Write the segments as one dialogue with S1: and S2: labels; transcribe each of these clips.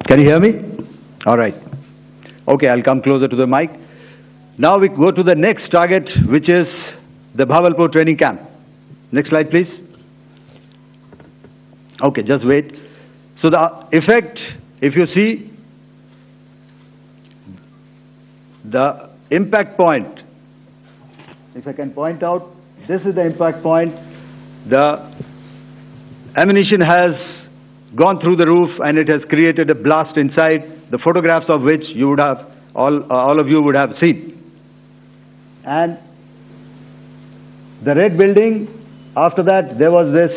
S1: Can you hear me? All right. Okay, I'll come closer to the mic. Now we go to the next target, which is the Bhavalpur training camp. Next slide, please. Okay, just wait. So the effect, if you see, the impact point, if I can point out, this is the impact point. The ammunition has gone through the roof and it has created a blast inside, the photographs of which you would have, all of you would have seen. And the red building, after that there was this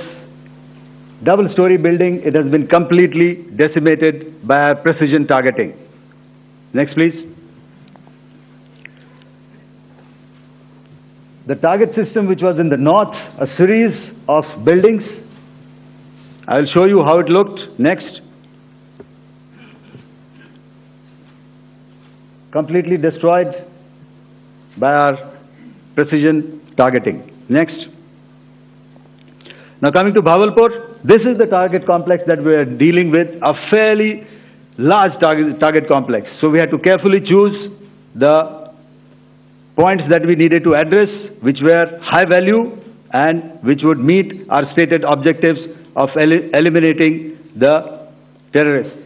S1: double-story building. It has been completely decimated by our precision targeting. Next, please. The target system which was in the north, a series of buildings. I will show you how it looked. Next. Completely destroyed by our precision targeting. Next. Now coming to Bhavalpur, this is the target complex that we are dealing with, a fairly large target complex. So we had to carefully choose the points that we needed to address, which were high value and which would meet our stated objectives of eliminating the terrorists.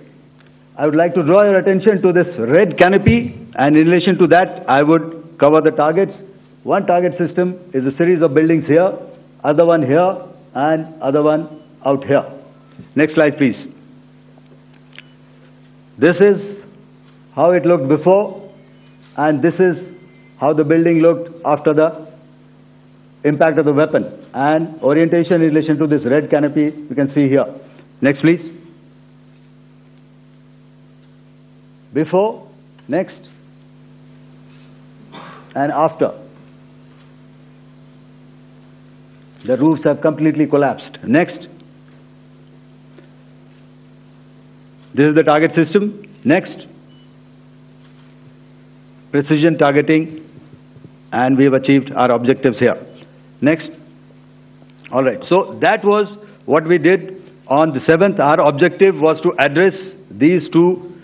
S1: I would like to draw your attention to this red canopy, and in relation to that, I would cover the targets. One target system is a series of buildings here, other one here, and other one out here. Next slide, please. This is how it looked before, and this is how the building looked after the impact of the weapon. And orientation in relation to this red canopy, you can see here. Next, please. Before, next, and after. The roofs have completely collapsed. Next. This is the target system. Next. Precision targeting, and we have achieved our objectives here. Next. All right. So that was what we did on the 7th. Our objective was to address these two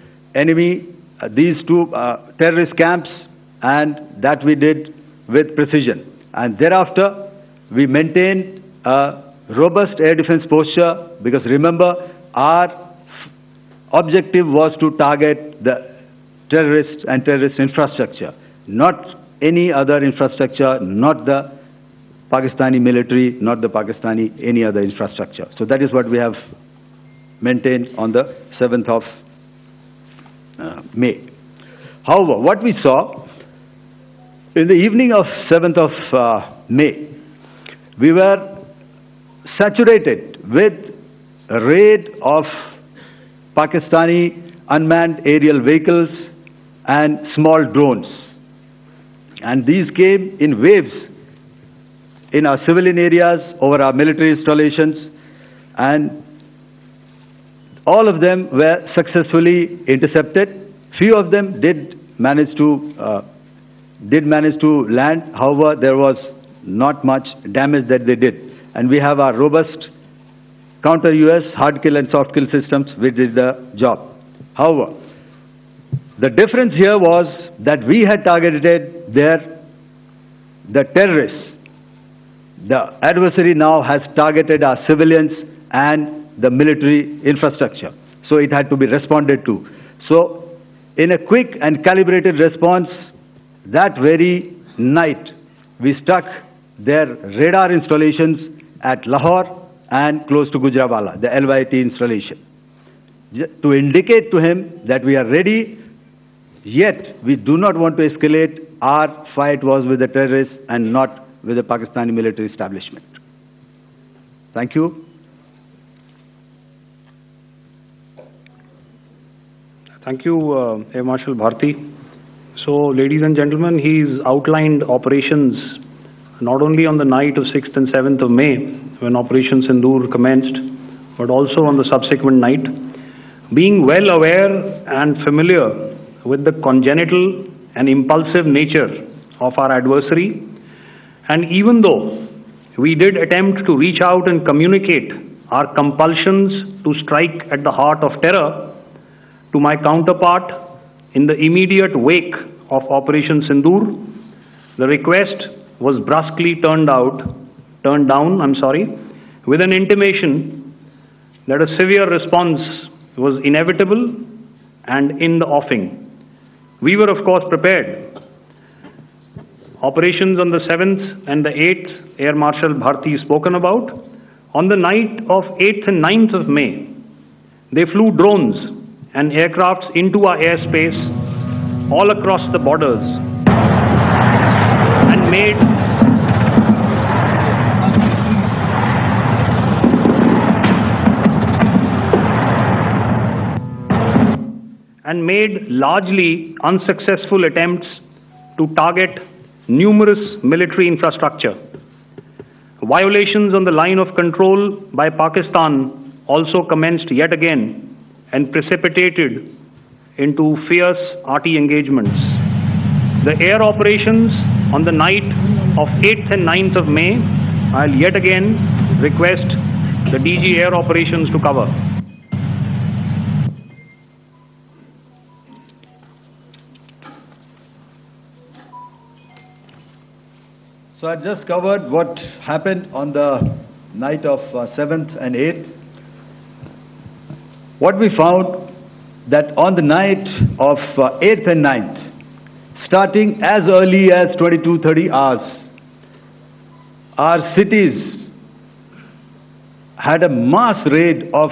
S1: terrorist camps, and that we did with precision. And thereafter, we maintained a robust air defense posture, because remember, our objective was to target the terrorists and terrorist infrastructure, not any other infrastructure, not the Pakistani military, not the Pakistani any other infrastructure. So that is what we have maintained on the 7th of May. However, what we saw in the evening of 7th of May, we were saturated with a raid of Pakistani unmanned aerial vehicles and small drones. And these came in waves in our civilian areas, over our military installations, and all of them were successfully intercepted. Few of them did manage to land. However, there was not much damage that they did. And we have our robust counter-US hard kill and soft kill systems which did the job. However, the difference here was that we had targeted the terrorists. The adversary now has targeted our civilians and the military infrastructure. So it had to be responded to. So in a quick and calibrated response, that very night, we struck their radar installations at Lahore and close to Gujranwala, the LYT installation, to indicate to him that we are ready, yet we do not want to escalate. Our fight was with the terrorists and not with the Pakistani military establishment. Thank you.
S2: Thank you, Air Marshal Bharti. So, ladies and gentlemen, he's outlined operations not only on the night of 6th and 7th of May, when Operation Sindoor commenced, but also on the subsequent night. Being well aware and familiar with the congenital and impulsive nature of our adversary, and even though we did attempt to reach out and communicate our compulsions to strike at the heart of terror, to my counterpart in the immediate wake of Operation Sindoor, the request was brusquely turned down, with an intimation that a severe response was inevitable and in the offing. We were, of course, prepared. Operations on the 7th and the 8th, Air Marshal Bharti spoken about. On the night of 8th and 9th of May, they flew drones and aircrafts into our airspace all across the borders and made largely unsuccessful attempts to target numerous military infrastructure. Violations on the line of control by Pakistan also commenced yet again and precipitated into fierce arty engagements. The air operations on the night of 8th and 9th of May, I'll yet again request the DG Air Operations to cover.
S1: So I just covered what happened on the night of 7th and 8th. What we found that on the night of 8th and 9th, starting as early as 22:30 hours, our cities had a mass raid of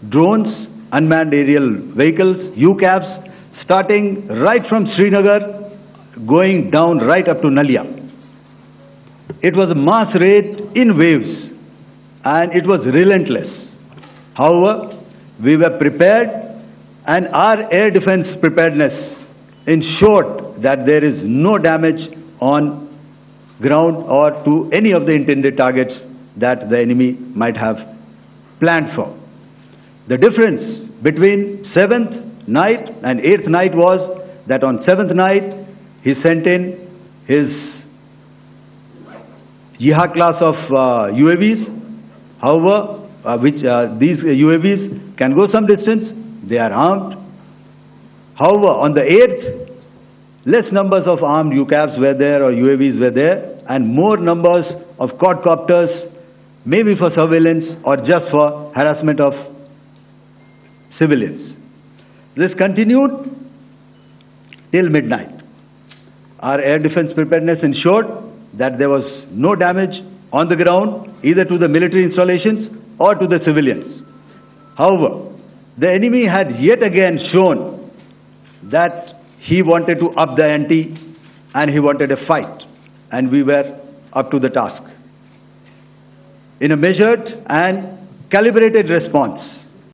S1: drones, unmanned aerial vehicles, UCAVs, starting right from Srinagar, going down right up to Nalia. It was a mass raid in waves, and it was relentless. However, we were prepared, and our air defense preparedness ensured that there is no damage on ground or to any of the intended targets that the enemy might have planned for. The difference between 7th night and 8th night was that on 7th night, he sent in his Yeha class of UAVs. However, these UAVs can go some distance, they are armed. However, on the 8th, less numbers of armed UCAVs were there or UAVs were there, and more numbers of quadcopters, maybe for surveillance or just for harassment of civilians. This continued till midnight. Our air defense preparedness ensured that there was no damage on the ground, either to the military installations or to the civilians. However, the enemy had yet again shown that he wanted to up the ante and he wanted a fight, and we were up to the task. In a measured and calibrated response,